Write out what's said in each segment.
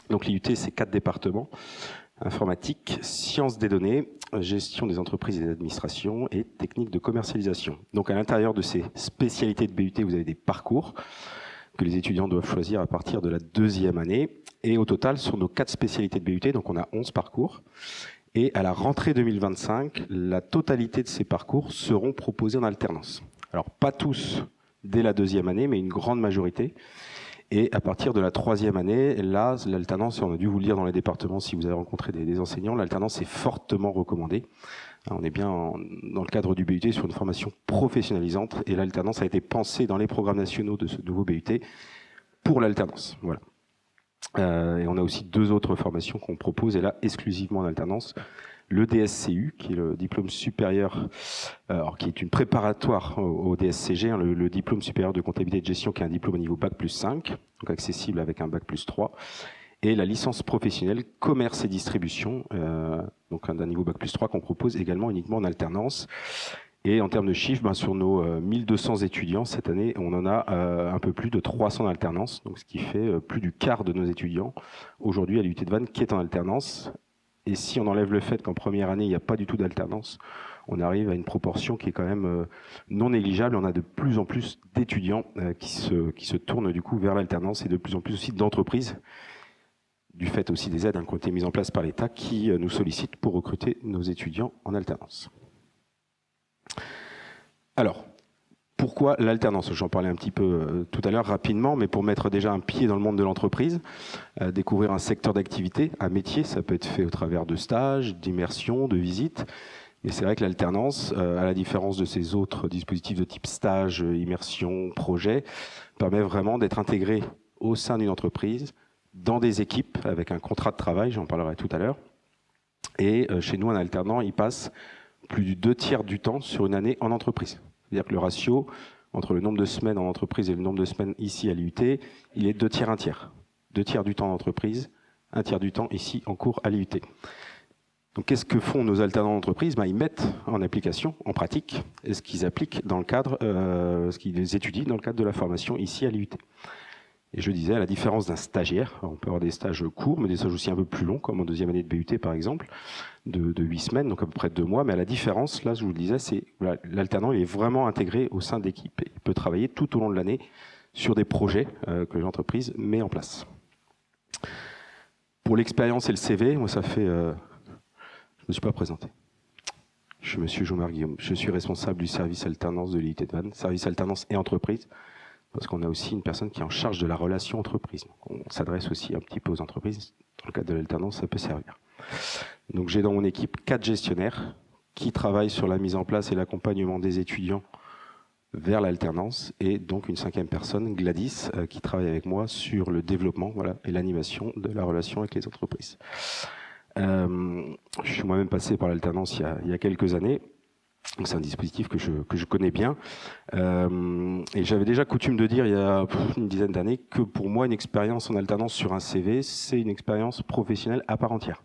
Donc l'IUT, c'est 4 départements: informatique, sciences des données, gestion des entreprises et des administrations et techniques de commercialisation. Donc à l'intérieur de ces spécialités de BUT, vous avez des parcours que les étudiants doivent choisir à partir de la 2e année. Et au total, sur nos 4 spécialités de BUT, donc on a 11 parcours. Et à la rentrée 2025, la totalité de ces parcours seront proposés en alternance. Alors pas tous dès la 2e année, mais une grande majorité. Et à partir de la 3e année, là, l'alternance, on a dû vous le dire dans les départements si vous avez rencontré des enseignants, l'alternance est fortement recommandée. On est bien dans le cadre du BUT sur une formation professionnalisante, et l'alternance a été pensée dans les programmes nationaux de ce nouveau BUT pour l'alternance. Voilà. Et on a aussi 2 autres formations qu'on propose, et là exclusivement en alternance. Le DSCU, qui est le diplôme supérieur, alors qui est une préparatoire au DSCG, hein, le diplôme supérieur de comptabilité et de gestion, qui est un diplôme au niveau Bac+5, donc accessible avec un Bac+3, et la licence professionnelle commerce et distribution, donc d'un niveau Bac+3 qu'on propose également uniquement en alternance. Et en termes de chiffres, sur nos 1200 étudiants cette année, on en a un peu plus de 300 en alternance, donc ce qui fait plus du quart de nos étudiants aujourd'hui à l'UT de Vannes qui est en alternance. Et si on enlève le fait qu'en première année, il n'y a pas du tout d'alternance, on arrive à une proportion qui est quand même non négligeable. On a de plus en plus d'étudiants qui se tournent du coup vers l'alternance, et de plus en plus aussi d'entreprises, du fait aussi des aides qui ont été mises en place par l'État, qui nous sollicitent pour recruter nos étudiants en alternance. Alors, pourquoi l'alternance? J'en parlais un petit peu tout à l'heure rapidement, mais pour mettre déjà un pied dans le monde de l'entreprise, découvrir un secteur d'activité, un métier, ça peut être fait au travers de stages, d'immersions, de visites. Mais c'est vrai que l'alternance, à la différence de ces autres dispositifs de type stage, immersion, projet, permet vraiment d'être intégré au sein d'une entreprise, dans des équipes, avec un contrat de travail, j'en parlerai tout à l'heure. Et chez nous, un alternant, il passe plus du 2/3 du temps sur une année en entreprise. C'est-à-dire que le ratio entre le nombre de semaines en entreprise et le nombre de semaines ici à l'IUT, il est 2/3, 1/3. 2/3 du temps en entreprise, 1/3 du temps ici en cours à l'IUT. Donc qu'est-ce que font nos alternants d'entreprise? Ils mettent en application, en pratique, ce qu'ils appliquent dans le cadre, ce qu'ils étudient dans le cadre de la formation ici à l'IUT. Et je disais, à la différence d'un stagiaire, on peut avoir des stages courts, mais des stages aussi un peu plus longs, comme en 2e année de BUT par exemple, de 8 semaines, donc à peu près 2 mois. Mais à la différence, là, je vous le disais, c'est l'alternant, il est vraiment intégré au sein d'équipes. Il peut travailler tout au long de l'année sur des projets que l'entreprise met en place. Pour l'expérience et le CV, moi ça fait... je ne me suis pas présenté. Je suis monsieur Jean-Marc Guillaume. Je suis responsable du service alternance de l'IUT de Vannes, service alternance et entreprise, parce qu'on a aussi une personne qui est en charge de la relation entreprise. Donc on s'adresse aussi un petit peu aux entreprises. Dans le cadre de l'alternance, ça peut servir. Donc j'ai dans mon équipe 4 gestionnaires qui travaillent sur la mise en place et l'accompagnement des étudiants vers l'alternance, et donc une 5e personne, Gladys, qui travaille avec moi sur le développement, et l'animation de la relation avec les entreprises. Je suis moi-même passé par l'alternance il y a quelques années. C'est un dispositif que je connais bien. Et j'avais déjà coutume de dire il y a une dizaine d'années que pour moi, une expérience en alternance sur un CV, c'est une expérience professionnelle à part entière.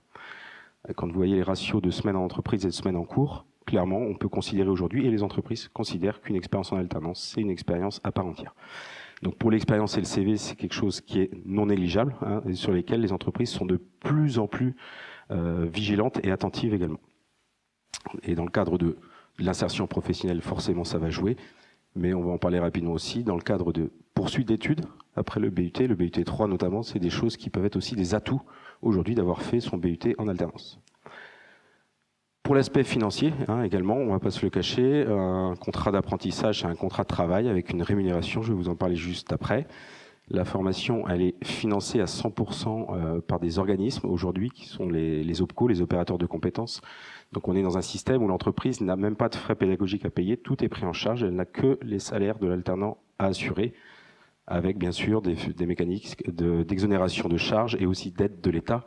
Quand vous voyez les ratios de semaines en entreprise et de semaines en cours, clairement, on peut considérer aujourd'hui, et les entreprises considèrent qu'une expérience en alternance, c'est une expérience à part entière. Donc pour l'expérience et le CV, c'est quelque chose qui est non négligeable, et sur lesquels les entreprises sont de plus en plus vigilantes et attentives également. Et dans le cadre de l'insertion professionnelle, forcément, ça va jouer, mais on va en parler rapidement aussi. Dans le cadre de poursuite d'études, après le BUT 3 notamment, c'est des choses qui peuvent être aussi des atouts aujourd'hui d'avoir fait son BUT en alternance. Pour l'aspect financier, également, on ne va pas se le cacher, un contrat d'apprentissage, c'est un contrat de travail avec une rémunération, je vais vous en parler juste après. La formation, elle est financée à 100% par des organismes aujourd'hui, qui sont les OPCO, les opérateurs de compétences. Donc on est dans un système où l'entreprise n'a même pas de frais pédagogiques à payer, tout est pris en charge, elle n'a que les salaires de l'alternant à assurer, avec bien sûr des mécanismes d'exonération de charges et aussi d'aide de l'État,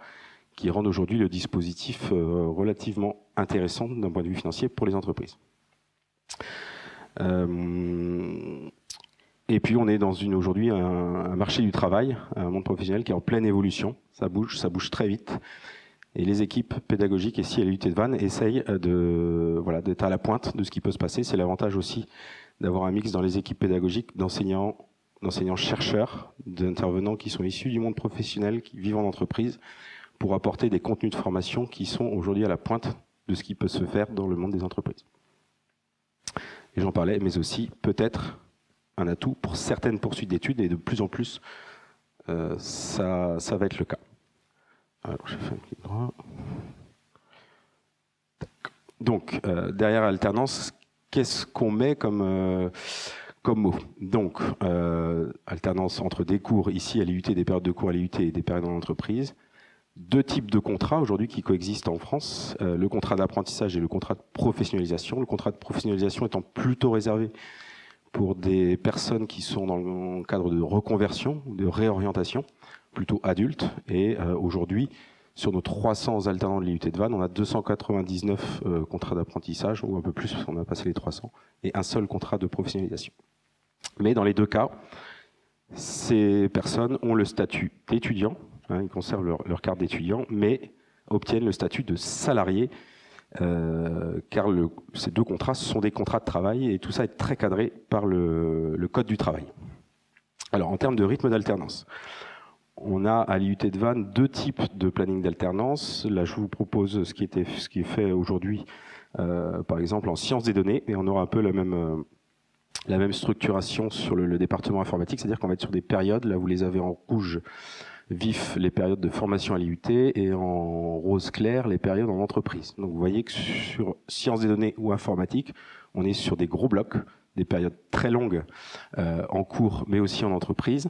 qui rendent aujourd'hui le dispositif relativement intéressant d'un point de vue financier pour les entreprises. Et puis on est dans aujourd'hui un marché du travail, un monde professionnel qui est en pleine évolution, ça bouge très vite. Et les équipes pédagogiques ici à l'IUT de Vannes essayent d'être à la pointe de ce qui peut se passer. C'est l'avantage aussi d'avoir un mix dans les équipes pédagogiques d'enseignants d'enseignants-chercheurs, d'intervenants qui sont issus du monde professionnel, qui vivent en entreprise, pour apporter des contenus de formation qui sont aujourd'hui à la pointe de ce qui peut se faire dans le monde des entreprises. Et j'en parlais, mais aussi peut-être un atout pour certaines poursuites d'études, et de plus en plus, ça va être le cas. Alors, j'ai fait un clic droit. Donc, derrière alternance, qu'est-ce qu'on met comme mot? Donc, alternance entre des cours ici à l'IUT, des périodes de cours à l'IUT et des périodes en entreprise. Deux types de contrats aujourd'hui qui coexistent en France, le contrat d'apprentissage et le contrat de professionnalisation. Le contrat de professionnalisation étant plutôt réservé pour des personnes qui sont dans le cadre de reconversion, de réorientation, plutôt adultes. Et aujourd'hui, sur nos 300 alternants de l'IUT de Vannes, on a 299 contrats d'apprentissage, ou un peu plus, on a passé les 300, et un seul contrat de professionnalisation. Mais dans les deux cas, ces personnes ont le statut d'étudiant, ils conservent leur carte d'étudiant, mais obtiennent le statut de salarié, car ces deux contrats sont des contrats de travail, et tout ça est très cadré par le Code du travail. Alors, en termes de rythme d'alternance, on a à l'IUT de Vannes deux types de planning d'alternance. Là, je vous propose ce qui est fait aujourd'hui, par exemple en sciences des données, et on aura un peu la même structuration sur le département informatique, c'est-à-dire qu'on va être sur des périodes, là vous les avez en rouge vif, les périodes de formation à l'IUT, et en rose clair, les périodes en entreprise. Donc vous voyez que sur sciences des données ou informatique, on est sur des gros blocs, des périodes très longues en cours, mais aussi en entreprise,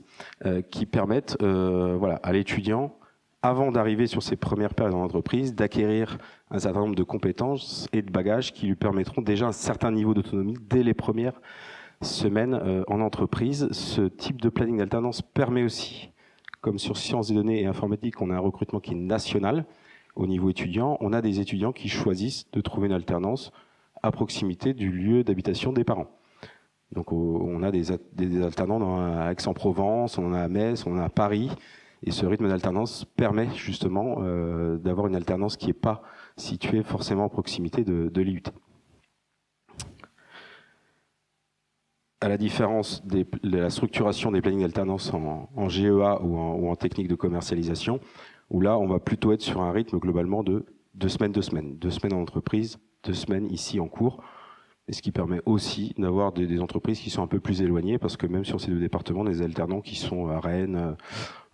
qui permettent voilà, à l'étudiant, avant d'arriver sur ses premières périodes en entreprise, d'acquérir un certain nombre de compétences et de bagages qui lui permettront déjà un certain niveau d'autonomie dès les premières semaines en entreprise. Ce type de planning d'alternance permet aussi, comme sur sciences des données et informatique, on a un recrutement qui est national au niveau étudiant. On a des étudiants qui choisissent de trouver une alternance à proximité du lieu d'habitation des parents. Donc on a des alternants à Aix-en-Provence, on en a à Metz, on en a à Paris. Et ce rythme d'alternance permet justement d'avoir une alternance qui n'est pas située forcément à proximité de l'IUT. À la différence de la structuration des plannings d'alternance en GEA ou en technique de commercialisation, où là, on va plutôt être sur un rythme globalement de 2 semaines, 2 semaines. 2 semaines en entreprise, 2 semaines ici en cours. Et ce qui permet aussi d'avoir des entreprises qui sont un peu plus éloignées, parce que même sur ces deux départements, des alternants qui sont à Rennes,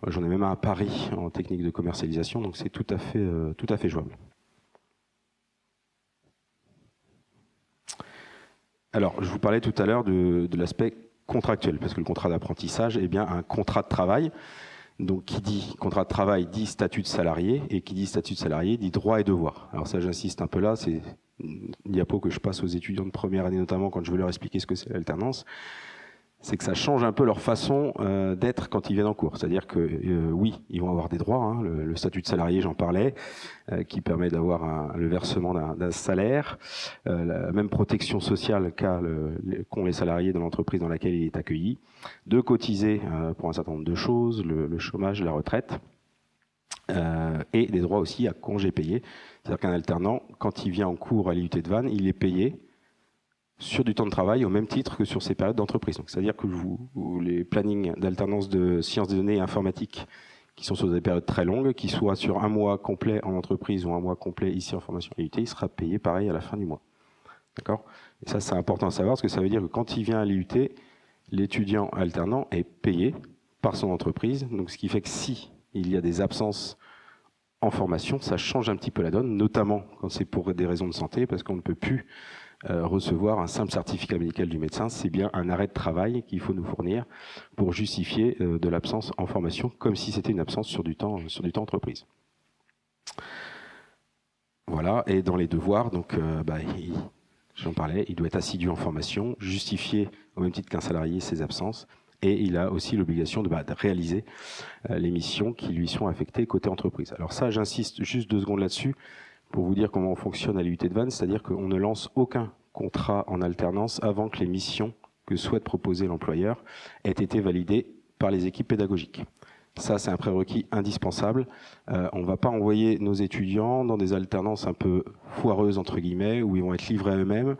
j'en ai même un à Paris en technique de commercialisation, donc c'est tout à fait jouable. Alors, je vous parlais tout à l'heure de l'aspect contractuel, parce que le contrat d'apprentissage est bien un contrat de travail. Donc, qui dit contrat de travail dit statut de salarié, et qui dit statut de salarié dit droits et devoirs. Alors ça, j'insiste un peu là, c'est une diapo que je passe aux étudiants de première année, notamment quand je veux leur expliquer ce que c'est l'alternance. C'est que ça change un peu leur façon d'être quand ils viennent en cours. C'est-à-dire que oui, ils vont avoir des droits, hein, le statut de salarié, j'en parlais, qui permet d'avoir le versement d'un salaire, la même protection sociale qu'ont les salariés dans l'entreprise dans laquelle il est accueilli, de cotiser pour un certain nombre de choses, le chômage, la retraite, et des droits aussi à congés payés. C'est-à-dire qu'un alternant, quand il vient en cours à l'IUT de Vannes, il est payé sur du temps de travail au même titre que sur ces périodes d'entreprise. C'est-à-dire que les plannings d'alternance de sciences des données et informatique qui sont sur des périodes très longues, qui soient sur un mois complet en entreprise ou un mois complet ici en formation à l'IUT, il sera payé pareil à la fin du mois. D'accord ? Et ça, c'est important à savoir, parce que ça veut dire que quand il vient à l'IUT, l'étudiant alternant est payé par son entreprise. Donc, ce qui fait que si il y a des absences en formation, ça change un petit peu la donne, notamment quand c'est pour des raisons de santé, parce qu'on ne peut plus recevoir un simple certificat médical du médecin. C'est bien un arrêt de travail qu'il faut nous fournir pour justifier de l'absence en formation, comme si c'était une absence sur du temps entreprise. Voilà, et dans les devoirs, donc j'en parlais, il doit être assidu en formation, justifier au même titre qu'un salarié ses absences, et il a aussi l'obligation de réaliser les missions qui lui sont affectées côté entreprise. Alors ça, j'insiste juste 2 secondes là-dessus, pour vous dire comment on fonctionne à l'IUT de Vannes, c'est-à-dire qu'on ne lance aucun contrat en alternance avant que les missions que souhaite proposer l'employeur aient été validées par les équipes pédagogiques. Ça, c'est un prérequis indispensable. On ne va pas envoyer nos étudiants dans des alternances un peu foireuses, entre guillemets, où ils vont être livrés à eux-mêmes,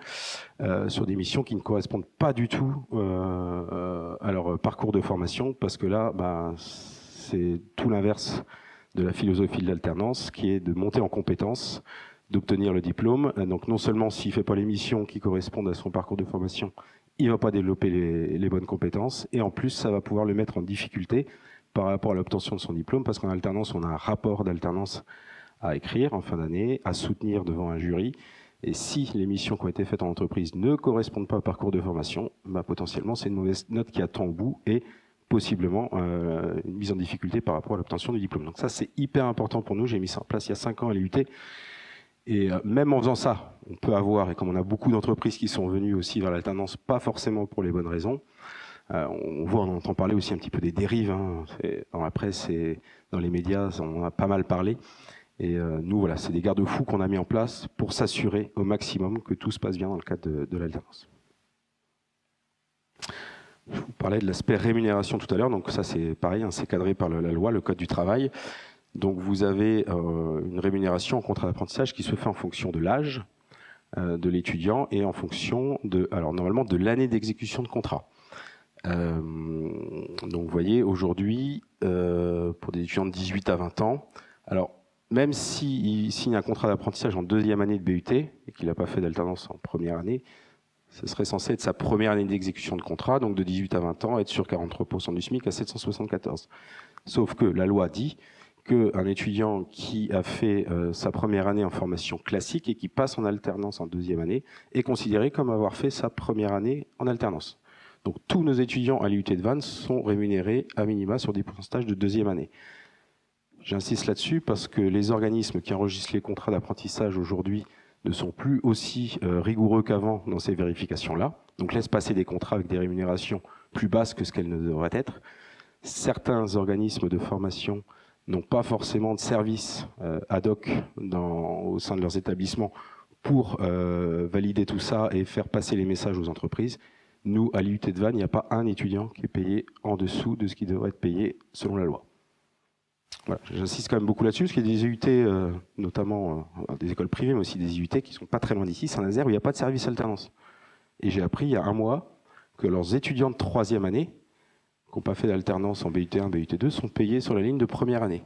sur des missions qui ne correspondent pas du tout à leur parcours de formation, parce que là, c'est tout l'inverse de la philosophie de l'alternance, qui est de monter en compétences, d'obtenir le diplôme. Donc non seulement s'il ne fait pas les missions qui correspondent à son parcours de formation, il ne va pas développer les bonnes compétences, et en plus, ça va pouvoir le mettre en difficulté par rapport à l'obtention de son diplôme, parce qu'en alternance, on a un rapport d'alternance à écrire en fin d'année, à soutenir devant un jury. Et si les missions qui ont été faites en entreprise ne correspondent pas au parcours de formation, potentiellement, c'est une mauvaise note qui attend au bout et possiblement une mise en difficulté par rapport à l'obtention du diplôme. Donc ça, c'est hyper important pour nous. J'ai mis ça en place il y a 5 ans à l'IUT. Et même en faisant ça, on peut avoir, et comme on a beaucoup d'entreprises qui sont venues aussi vers l'alternance, pas forcément pour les bonnes raisons, on entend parler aussi un petit peu des dérives, hein. Dans la presse et dans les médias, on en a pas mal parlé. Et nous, voilà, c'est des garde-fous qu'on a mis en place pour s'assurer au maximum que tout se passe bien dans le cadre de l'alternance. Je vous parlais de l'aspect rémunération tout à l'heure, donc ça c'est pareil, hein, c'est cadré par la loi, le Code du travail. Donc vous avez une rémunération en contrat d'apprentissage qui se fait en fonction de l'âge de l'étudiant et en fonction alors normalement de l'année d'exécution de contrat. Donc vous voyez, aujourd'hui, pour des étudiants de 18 à 20 ans, alors même s'il signe un contrat d'apprentissage en 2e année de BUT et qu'il n'a pas fait d'alternance en première année, ce serait censé être sa première année d'exécution de contrat, donc de 18 à 20 ans, être sur 43% du SMIC à 774. Sauf que la loi dit qu'un étudiant qui a fait sa première année en formation classique et qui passe en alternance en 2e année est considéré comme avoir fait sa première année en alternance. Donc tous nos étudiants à l'IUT de Vannes sont rémunérés à minima sur des pourcentages de 2e année. J'insiste là-dessus parce que les organismes qui enregistrent les contrats d'apprentissage aujourd'hui ne sont plus aussi rigoureux qu'avant dans ces vérifications-là. Donc laissent passer des contrats avec des rémunérations plus basses que ce qu'elles ne devraient être. Certains organismes de formation n'ont pas forcément de service ad hoc au sein de leurs établissements pour valider tout ça et faire passer les messages aux entreprises. Nous, à l'IUT de Vannes, il n'y a pas un étudiant qui est payé en dessous de ce qui devrait être payé selon la loi. Voilà, j'insiste quand même beaucoup là-dessus, parce qu'il y a des IUT, notamment des écoles privées, mais aussi des IUT qui ne sont pas très loin d'ici, Saint-Nazaire, où il n'y a pas de service alternance. Et j'ai appris il y a un mois que leurs étudiants de 3e année, qui n'ont pas fait d'alternance en BUT1, BUT2, sont payés sur la ligne de première année.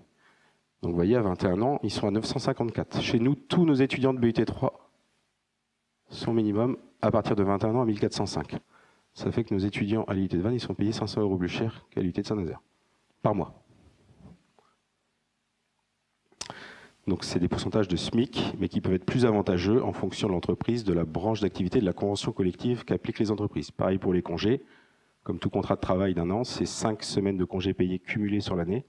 Donc vous voyez, à 21 ans, ils sont à 954. Chez nous, tous nos étudiants de BUT3 sont minimum, à partir de 21 ans, à 1405. Ça fait que nos étudiants à l'IUT de Vannes, ils sont payés 500 € plus cher qu'à l'IUT de Saint-Nazaire, par mois. Donc c'est des pourcentages de SMIC, mais qui peuvent être plus avantageux en fonction de l'entreprise, de la branche d'activité, de la convention collective qu'appliquent les entreprises. Pareil pour les congés, comme tout contrat de travail d'un an, c'est 5 semaines de congés payés cumulés sur l'année.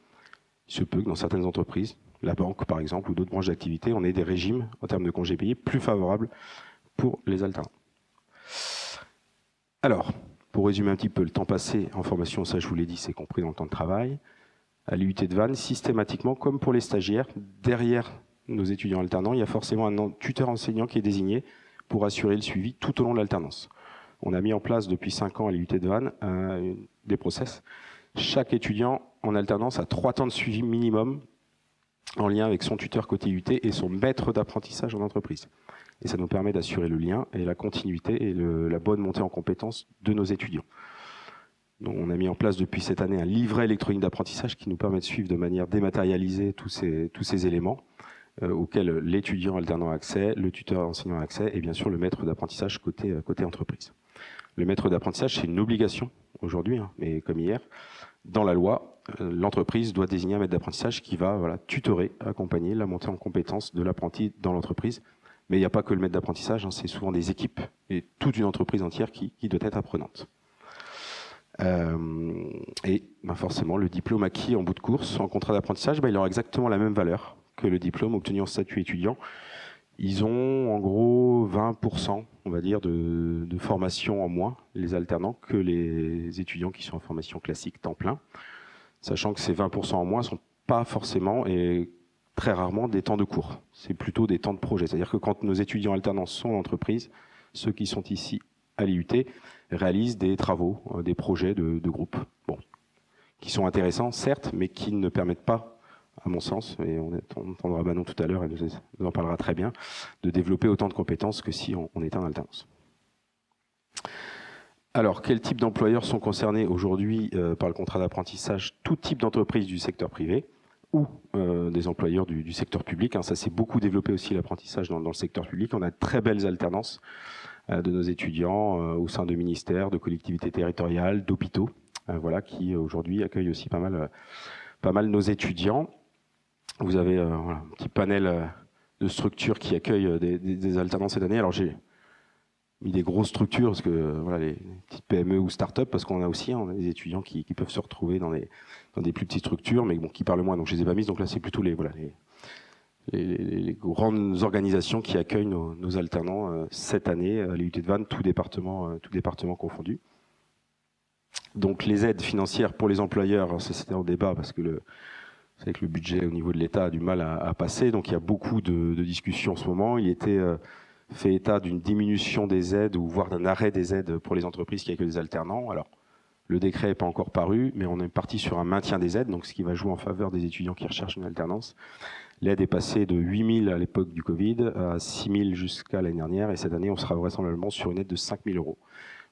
Il se peut que dans certaines entreprises, la banque par exemple, ou d'autres branches d'activité, on ait des régimes en termes de congés payés plus favorables pour les alternants. Alors, pour résumer un petit peu, le temps passé en formation, ça je vous l'ai dit, c'est compris dans le temps de travail. À l'IUT de Vannes, systématiquement, comme pour les stagiaires, derrière nos étudiants alternants, il y a forcément un tuteur enseignant qui est désigné pour assurer le suivi tout au long de l'alternance. On a mis en place depuis 5 ans à l'IUT de Vannes des process. Chaque étudiant en alternance a 3 temps de suivi minimum en lien avec son tuteur côté IUT et son maître d'apprentissage en entreprise. Et ça nous permet d'assurer le lien et la continuité et la bonne montée en compétences de nos étudiants. Donc on a mis en place depuis cette année un livret électronique d'apprentissage qui nous permet de suivre de manière dématérialisée tous ces éléments auxquels l'étudiant alternant a accès, le tuteur enseignant a accès et bien sûr le maître d'apprentissage côté entreprise. Le maître d'apprentissage, c'est une obligation aujourd'hui, hein, mais comme hier, dans la loi, l'entreprise doit désigner un maître d'apprentissage qui va tutorer, accompagner la montée en compétences de l'apprenti dans l'entreprise. Mais il n'y a pas que le maître d'apprentissage, hein, c'est souvent des équipes et toute une entreprise entière qui doit être apprenante. Et forcément, le diplôme acquis en bout de course, en contrat d'apprentissage, il aura exactement la même valeur que le diplôme obtenu en statut étudiant. Ils ont en gros 20%, on va dire, de formation en moins, les alternants, que les étudiants qui sont en formation classique temps plein, sachant que ces 20% en moins ne sont pas forcément et très rarement des temps de cours. C'est plutôt des temps de projet. C'est-à-dire que quand nos étudiants alternants sont en entreprise, ceux qui sont ici à l'IUT réalisent des travaux, des projets de groupe, qui sont intéressants, certes, mais qui ne permettent pas, à mon sens, et on entendra Manon tout à l'heure, elle nous en parlera très bien, de développer autant de compétences que si on était en alternance. Alors, quels types d'employeurs sont concernés aujourd'hui par le contrat d'apprentissage? Tout type d'entreprise du secteur privé ou des employeurs du secteur public. Hein. Ça s'est beaucoup développé aussi l'apprentissage dans le secteur public. On a de très belles alternances de nos étudiants au sein de ministères, de collectivités territoriales, d'hôpitaux, voilà, qui aujourd'hui accueillent aussi pas mal nos étudiants. Vous avez voilà, un petit panel de structures qui accueillent des alternances cette année. Alors j'ai mis des grosses structures, parce que voilà, les petites PME ou start-up, parce qu'on a aussi on a des étudiants qui peuvent se retrouver dans des plus petites structures, mais bon, qui parlent moins, donc je les ai pas mises. Donc là, c'est plutôt les grandes organisations qui accueillent nos alternants cette année à l'IUT de Vannes, tout département confondu. Donc les aides financières pour les employeurs, ça c'était en débat, parce que vous savez que le budget au niveau de l'État a du mal à passer, donc il y a beaucoup de discussions en ce moment. Il était fait état d'une diminution des aides ou voire d'un arrêt des aides pour les entreprises qui accueillent des alternants. Alors, le décret n'est pas encore paru, mais on est parti sur un maintien des aides, donc ce qui va jouer en faveur des étudiants qui recherchent une alternance. L'aide est passée de 8 000 à l'époque du Covid à 6 000 jusqu'à l'année dernière, et cette année, on sera vraisemblablement sur une aide de 5 000 €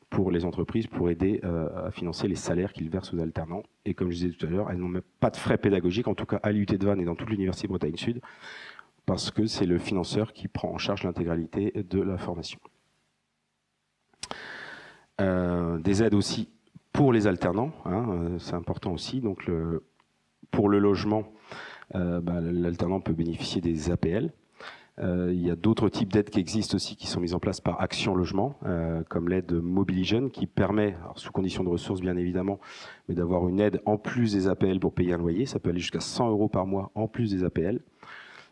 pour les entreprises pour aider à financer les salaires qu'ils versent aux alternants. Et comme je disais tout à l'heure, elles n'ont même pas de frais pédagogiques, en tout cas à l'IUT de Vannes et dans toute l'Université Bretagne Sud, parce que c'est le financeur qui prend en charge l'intégralité de la formation. Des aides aussi pour les alternants, hein, c'est important aussi. Donc pour le logement, l'alternant peut bénéficier des APL. Il y a d'autres types d'aides qui existent aussi, qui sont mises en place par Action Logement, comme l'aide Mobilijeunes, qui permet, alors sous condition de ressources bien évidemment, mais d'avoir une aide en plus des APL pour payer un loyer. Ça peut aller jusqu'à 100 € par mois en plus des APL.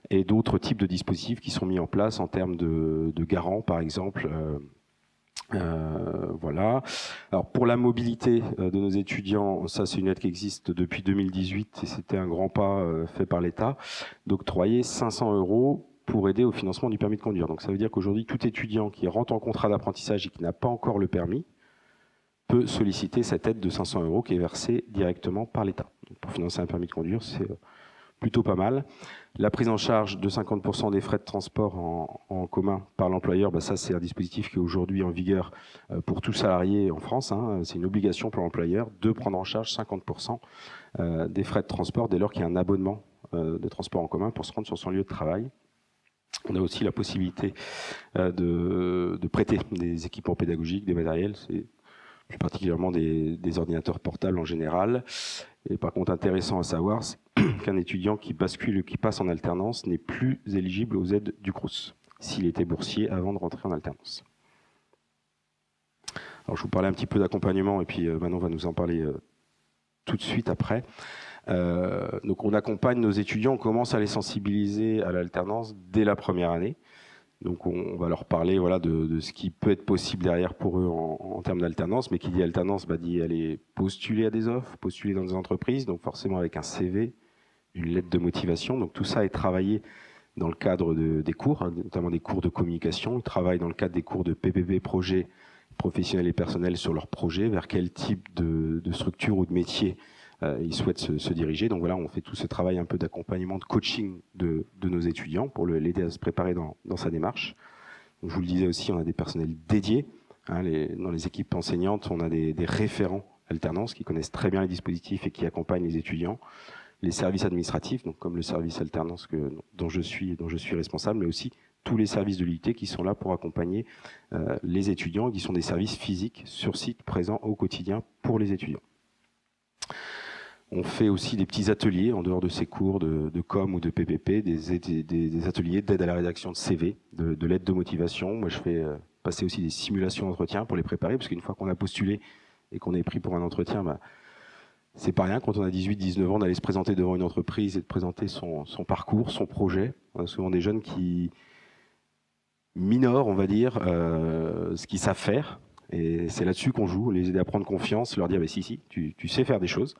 Et d'autres types de dispositifs qui sont mis en place en termes de garants, par exemple. Voilà. Alors pour la mobilité de nos étudiants, ça c'est une aide qui existe depuis 2018 et c'était un grand pas fait par l'État, d'octroyer 500 € pour aider au financement du permis de conduire. Donc ça veut dire qu'aujourd'hui, tout étudiant qui rentre en contrat d'apprentissage et qui n'a pas encore le permis peut solliciter cette aide de 500 € qui est versée directement par l'État. Pour financer un permis de conduire, c'est plutôt pas mal. La prise en charge de 50% des frais de transport en commun par l'employeur, ça c'est un dispositif qui est aujourd'hui en vigueur pour tout salarié en France. Hein. C'est une obligation pour l'employeur de prendre en charge 50% des frais de transport dès lors qu'il y a un abonnement de transport en commun pour se rendre sur son lieu de travail. On a aussi la possibilité de prêter des équipements pédagogiques, des matériels, c'est plus particulièrement des ordinateurs portables en général. Et par contre, intéressant à savoir, c'est qu'un étudiant qui bascule, qui passe en alternance, n'est plus éligible aux aides du Crous, s'il était boursier avant de rentrer en alternance. Alors, je vous parlais un petit peu d'accompagnement, et puis Manon va nous en parler tout de suite après. Donc, on accompagne nos étudiants, on commence à les sensibiliser à l'alternance dès la première année. Donc on va leur parler voilà, de ce qui peut être possible derrière pour eux en termes d'alternance, mais qui dit alternance dit aller postuler à des offres, postuler dans des entreprises, donc forcément avec un CV, une lettre de motivation. Donc tout ça est travaillé dans le cadre des cours, hein, notamment des cours de communication. Ils travaillent dans le cadre des cours de PPP, projets professionnels et personnels sur leur projet, vers quel type de structure ou de métier ils souhaitent se diriger. Donc voilà, on fait tout ce travail un peu d'accompagnement, de coaching de nos étudiants pour l'aider à se préparer dans sa démarche. Donc, je vous le disais aussi, on a des personnels dédiés. Hein, dans les équipes enseignantes, on a des référents alternance qui connaissent très bien les dispositifs et qui accompagnent les étudiants. Les services administratifs, donc comme le service alternance dont je suis responsable, mais aussi tous les services de l'IUT qui sont là pour accompagner les étudiants, qui sont des services physiques sur site présents au quotidien pour les étudiants. On fait aussi des petits ateliers en dehors de ces cours de com ou de PPP, des ateliers d'aide à la rédaction de CV, de l'aide de motivation. Moi, je fais passer aussi des simulations d'entretien pour les préparer, parce qu'une fois qu'on a postulé et qu'on est pris pour un entretien, c'est pas rien quand on a 18-19 ans d'aller se présenter devant une entreprise et de présenter son parcours, son projet. On a souvent des jeunes qui minorent, on va dire, ce qu'ils savent faire. Et c'est là-dessus qu'on joue, les aider à prendre confiance, leur dire si, tu sais faire des choses.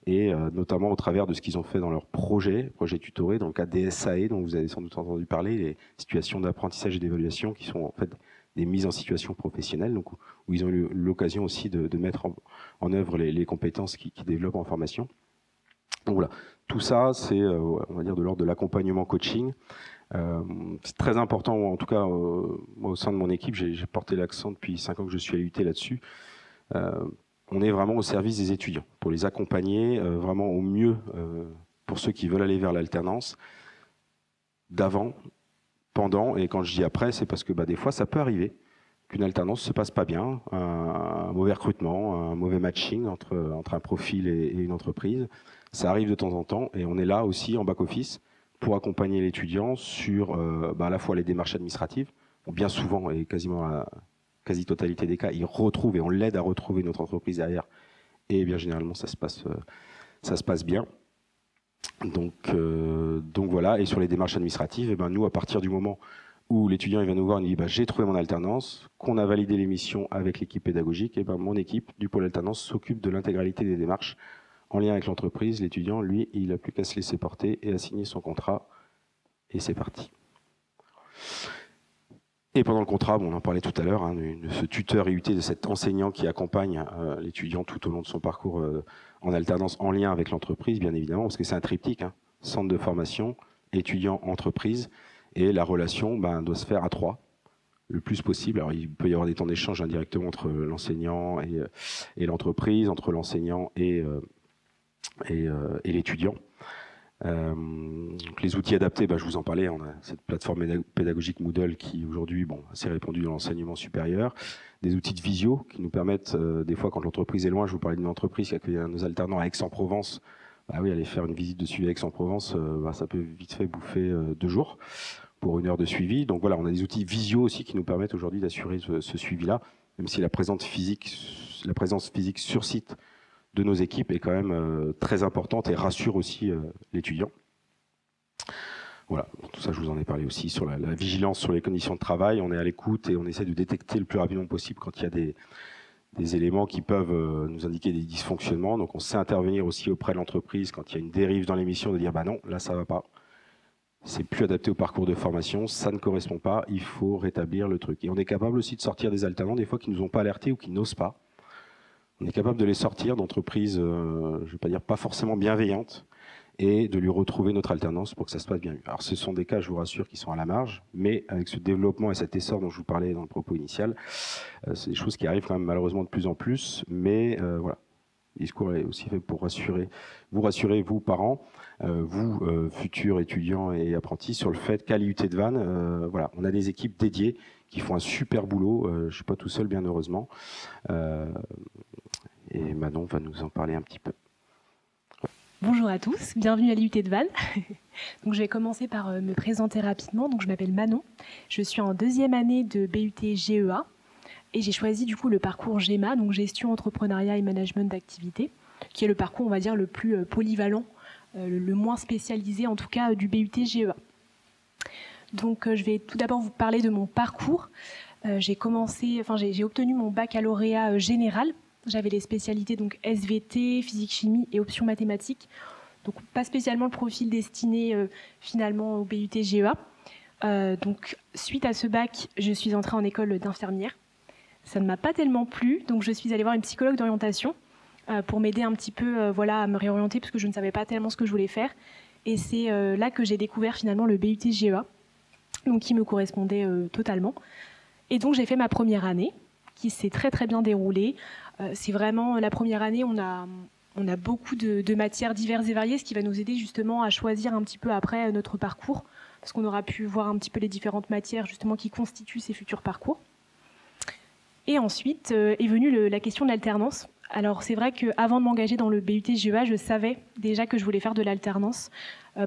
Et notamment au travers de ce qu'ils ont fait dans leur projet tutoré, dans le cadre des SAE, dont vous avez sans doute entendu parler, les situations d'apprentissage et d'évaluation qui sont en fait des mises en situation professionnelle, donc où ils ont eu l'occasion aussi de mettre en œuvre les compétences qu'ils développent en formation. Donc voilà, tout ça, c'est, on va dire, de l'ordre de l'accompagnement coaching. C'est très important, en tout cas, moi, au sein de mon équipe, j'ai porté l'accent depuis 5 ans que je suis à l'UT là-dessus. On est vraiment au service des étudiants, pour les accompagner vraiment au mieux pour ceux qui veulent aller vers l'alternance, d'avant, pendant, et quand je dis après, c'est parce que des fois, ça peut arriver qu'une alternance se passe pas bien, un mauvais recrutement, un mauvais matching entre un profil et une entreprise. Ça arrive de temps en temps, et on est là aussi en back-office pour accompagner l'étudiant sur à la fois les démarches administratives. Bien souvent, et quasiment la quasi-totalité des cas, il retrouve et on l'aide à retrouver notre entreprise derrière. Et bien généralement, ça se passe bien. Donc voilà, et sur les démarches administratives, nous, à partir du moment où l'étudiant il va nous voir, il nous dit j'ai trouvé mon alternance, qu'on a validé les missions avec l'équipe pédagogique, et mon équipe du pôle alternance s'occupe de l'intégralité des démarches en lien avec l'entreprise. L'étudiant, lui, il n'a plus qu'à se laisser porter et à signer son contrat, et c'est parti. Et pendant le contrat, on en parlait tout à l'heure, de ce tuteur IUT, de cet enseignant qui accompagne l'étudiant tout au long de son parcours en alternance en lien avec l'entreprise, bien évidemment, parce que c'est un triptyque, centre de formation, étudiant, entreprise, et la relation doit se faire à 3, le plus possible. Alors il peut y avoir des temps d'échange indirectement entre l'enseignant et l'entreprise, entre l'enseignant et l'étudiant. Les outils adaptés, je vous en parlais, on a cette plateforme pédagogique Moodle qui aujourd'hui assez répandue dans l'enseignement supérieur, des outils de visio qui nous permettent des fois quand l'entreprise est loin, je vous parlais d'une entreprise qui accueille nos alternants à Aix-en-Provence, oui, aller faire une visite de suivi à Aix-en-Provence, ça peut vite fait bouffer 2 jours pour 1 heure de suivi. Donc voilà, on a des outils visio aussi qui nous permettent aujourd'hui d'assurer ce suivi-là, même si la présence physique sur site de nos équipes est quand même très importante et rassure aussi l'étudiant. Voilà, tout ça je vous en ai parlé aussi sur la vigilance sur les conditions de travail. On est à l'écoute et on essaie de détecter le plus rapidement possible quand il y a des éléments qui peuvent nous indiquer des dysfonctionnements. Donc on sait intervenir aussi auprès de l'entreprise quand il y a une dérive dans les missions, de dire non, là ça va pas. C'est plus adapté au parcours de formation, ça ne correspond pas, il faut rétablir le truc. Et on est capable aussi de sortir des alternants, des fois qui ne nous ont pas alertés ou qui n'osent pas. On est capable de les sortir d'entreprises, je ne vais pas dire pas forcément bienveillantes, et de lui retrouver notre alternance pour que ça se passe bien. Alors ce sont des cas, je vous rassure, qui sont à la marge, mais avec ce développement et cet essor dont je vous parlais dans le propos initial, c'est des choses qui arrivent quand même malheureusement de plus en plus, mais voilà. Le discours est aussi fait pour vous rassurer, vous parents, vous futurs étudiants et apprentis, sur le fait qu'à l'IUT de Vannes, voilà, on a des équipes dédiées qui font un super boulot. Je ne suis pas tout seul, bien heureusement. Et Manon va nous en parler un petit peu. Bonjour à tous, bienvenue à l'IUT de Vannes. Donc, je vais commencer par me présenter rapidement. Donc, je m'appelle Manon, je suis en 2e année de BUT GEA et j'ai choisi du coup le parcours GEMA, donc gestion, entrepreneuriat et management d'activité, qui est le parcours, on va dire, le plus polyvalent, le moins spécialisé en tout cas du BUT GEA. Donc, je vais tout d'abord vous parler de mon parcours. J'ai obtenu mon baccalauréat général. J'avais les spécialités donc SVT, physique-chimie et options mathématiques. Donc pas spécialement le profil destiné finalement au BUT GEA. Donc suite à ce bac, je suis entrée en école d'infirmière. Ça ne m'a pas tellement plu, donc je suis allée voir une psychologue d'orientation pour m'aider un petit peu à me réorienter parce que je ne savais pas tellement ce que je voulais faire. Et c'est là que j'ai découvert finalement le BUT GEA, donc qui me correspondait totalement. Et donc j'ai fait ma première année, qui s'est très très bien déroulée. C'est vraiment la première année, on a beaucoup de matières diverses et variées, ce qui va nous aider justement à choisir un petit peu après notre parcours, parce qu'on aura pu voir un petit peu les différentes matières justement qui constituent ces futurs parcours. Et ensuite est venue la question de l'alternance. Alors c'est vrai qu'avant de m'engager dans le BUT GEA, je savais déjà que je voulais faire de l'alternance.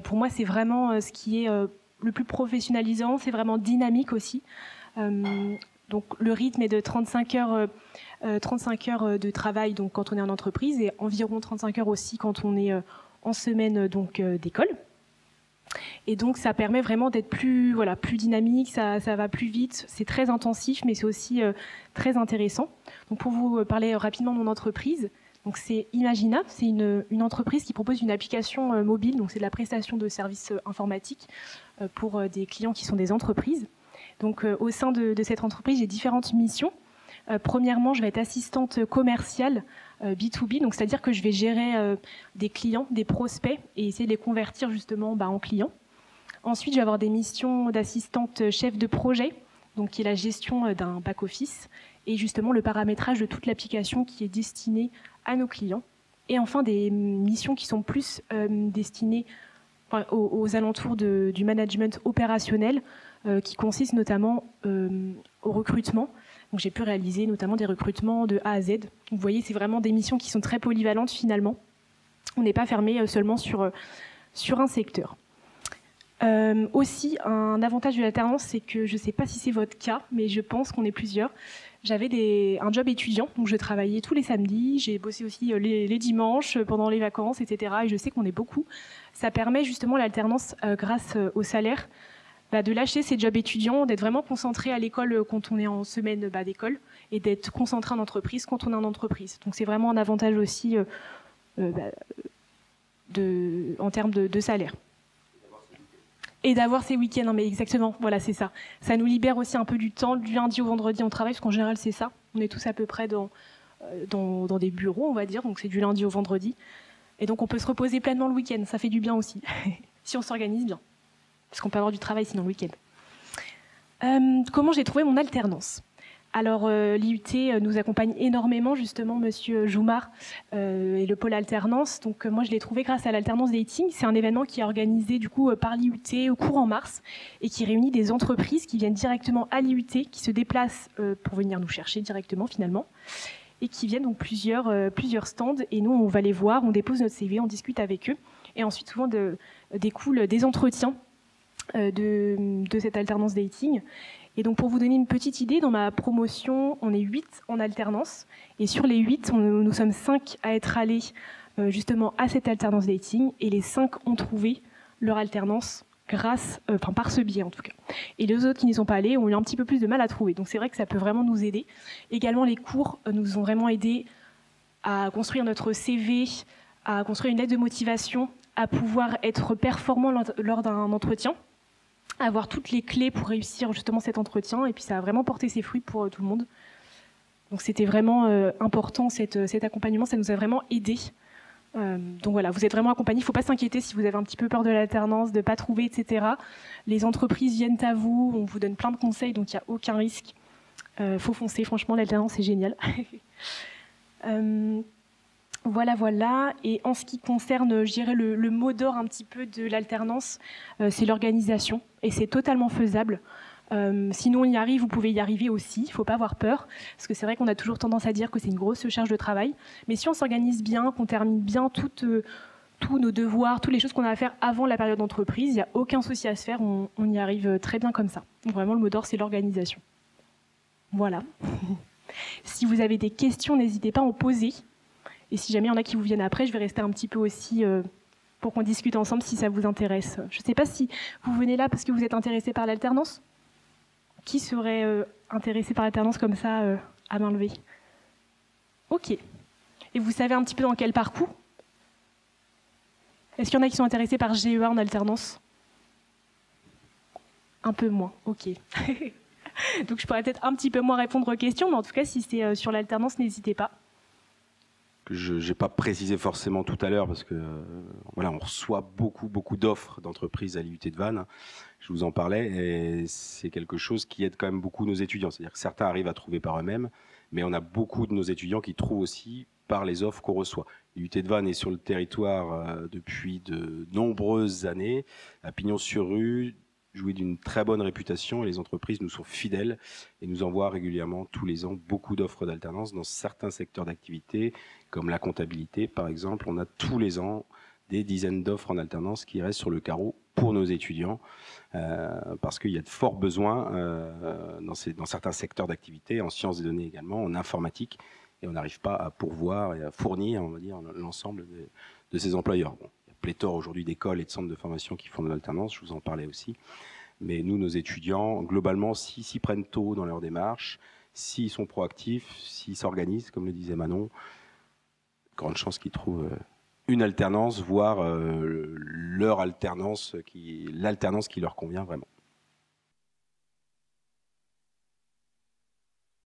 Pour moi, c'est vraiment ce qui est le plus professionnalisant, c'est vraiment dynamique aussi. Donc le rythme est de 35 heures de travail donc, quand on est en entreprise et environ 35 heures aussi quand on est en semaine d'école. Et donc ça permet vraiment d'être plus dynamique, ça va plus vite, c'est très intensif mais c'est aussi très intéressant. Donc pour vous parler rapidement de mon entreprise, donc c'est Imagina, c'est une entreprise qui propose une application mobile, donc c'est de la prestation de services informatiques pour des clients qui sont des entreprises. Donc, au sein de cette entreprise, j'ai différentes missions. Premièrement, je vais être assistante commerciale B2B, donc c'est-à-dire que je vais gérer des clients, des prospects et essayer de les convertir justement en clients. Ensuite, je vais avoir des missions d'assistante chef de projet, donc qui est la gestion d'un back-office et justement le paramétrage de toute l'application qui est destinée à nos clients. Et enfin, des missions qui sont plus destinées aux alentours du management opérationnel, qui consiste notamment au recrutement. Donc, j'ai pu réaliser notamment des recrutements de A à Z. Vous voyez, c'est vraiment des missions qui sont très polyvalentes finalement. On n'est pas fermé seulement sur un secteur. Aussi, un avantage de l'alternance, c'est que je ne sais pas si c'est votre cas, mais je pense qu'on est plusieurs. J'avais un job étudiant, donc je travaillais tous les samedis, j'ai bossé aussi les dimanches, pendant les vacances, etc. Et je sais qu'on est beaucoup. Ça permet justement l'alternance, grâce au salaire, de lâcher ces jobs étudiants, d'être vraiment concentré à l'école quand on est en semaine d'école, et d'être concentré en entreprise quand on est en entreprise. Donc c'est vraiment un avantage aussi en termes de salaire. Et d'avoir ces week-ends, non mais exactement, voilà, c'est ça. Ça nous libère aussi un peu du temps, du lundi au vendredi on travaille, parce qu'en général c'est ça. On est tous à peu près dans des bureaux, on va dire, donc c'est du lundi au vendredi. Et donc on peut se reposer pleinement le week-end, ça fait du bien aussi, si on s'organise bien. Parce qu'on peut avoir du travail sinon le week-end. Comment j'ai trouvé mon alternance ? Alors, l'IUT nous accompagne énormément, justement, Monsieur Joumard et le pôle alternance. Donc, moi, je l'ai trouvé grâce à l'alternance dating. C'est un événement qui est organisé, du coup, par l'IUT au courant mars et qui réunit des entreprises qui viennent directement à l'IUT, qui se déplacent pour venir nous chercher directement, finalement, et qui viennent donc plusieurs stands. Et nous, on va les voir, on dépose notre CV, on discute avec eux. Et ensuite, souvent, découlent des entretiens de cette alternance dating. Et donc, pour vous donner une petite idée, dans ma promotion, on est 8 en alternance. Et sur les 8, nous sommes 5 à être allés justement à cette alternance dating. Et les 5 ont trouvé leur alternance par ce biais en tout cas. Et les autres qui n'y sont pas allés ont eu un petit peu plus de mal à trouver. Donc, c'est vrai que ça peut vraiment nous aider. Également, les cours nous ont vraiment aidés à construire notre CV, à construire une lettre de motivation, à pouvoir être performant lors d'un entretien, avoir toutes les clés pour réussir justement cet entretien, et puis ça a vraiment porté ses fruits pour tout le monde. Donc c'était vraiment important cet accompagnement, ça nous a vraiment aidés. Donc voilà, vous êtes vraiment accompagnés, il ne faut pas s'inquiéter si vous avez un petit peu peur de l'alternance, de ne pas trouver, etc. Les entreprises viennent à vous, on vous donne plein de conseils, donc il n'y a aucun risque. Faut foncer, franchement l'alternance c'est génial. Voilà. Et en ce qui concerne, je dirais, le mot d'or un petit peu de l'alternance, c'est l'organisation. Et c'est totalement faisable. Sinon, on y arrive, vous pouvez y arriver aussi. Il ne faut pas avoir peur. Parce que c'est vrai qu'on a toujours tendance à dire que c'est une grosse charge de travail. Mais si on s'organise bien, qu'on termine bien tous nos devoirs, toutes les choses qu'on a à faire avant la période d'entreprise, il n'y a aucun souci à se faire. On y arrive très bien comme ça. Donc vraiment, le mot d'or, c'est l'organisation. Voilà. Si vous avez des questions, n'hésitez pas à en poser. Et si jamais il y en a qui vous viennent après, je vais rester un petit peu aussi pour qu'on discute ensemble si ça vous intéresse. Je ne sais pas si vous venez là parce que vous êtes intéressé par l'alternance. Qui serait intéressé par l'alternance comme ça, à main levée ? Ok. Et vous savez un petit peu dans quel parcours ? Est-ce qu'il y en a qui sont intéressés par GEA en alternance ? Un peu moins, ok. Donc je pourrais peut-être un petit peu moins répondre aux questions, mais en tout cas, si c'est sur l'alternance, n'hésitez pas. Je n'ai pas précisé forcément tout à l'heure parce que voilà, on reçoit beaucoup d'offres d'entreprises à l'IUT de Vannes. Je vous en parlais et c'est quelque chose qui aide quand même beaucoup nos étudiants. C'est-à-dire que certains arrivent à trouver par eux-mêmes, mais on a beaucoup de nos étudiants qui trouvent aussi par les offres qu'on reçoit. L'IUT de Vannes est sur le territoire depuis de nombreuses années, à pignon sur rue, jouit d'une très bonne réputation et les entreprises nous sont fidèles et nous envoient régulièrement tous les ans beaucoup d'offres d'alternance dans certains secteurs d'activité comme la comptabilité par exemple. On a tous les ans des dizaines d'offres en alternance qui restent sur le carreau pour nos étudiants parce qu'il y a de forts besoins dans certains secteurs d'activité, en sciences des données également, en informatique, et on n'arrive pas à pourvoir et à fournir, on va dire, l'ensemble de ces employeurs. Bon, il y a pléthore aujourd'hui d'écoles et de centres de formation qui font de l'alternance, je vous en parlais aussi. Mais nous, nos étudiants, globalement, s'ils s'y prennent tôt dans leur démarche, s'ils sont proactifs, s'ils s'organisent, comme le disait Manon, grande chance qu'ils trouvent une alternance, voire l'alternance qui leur convient vraiment.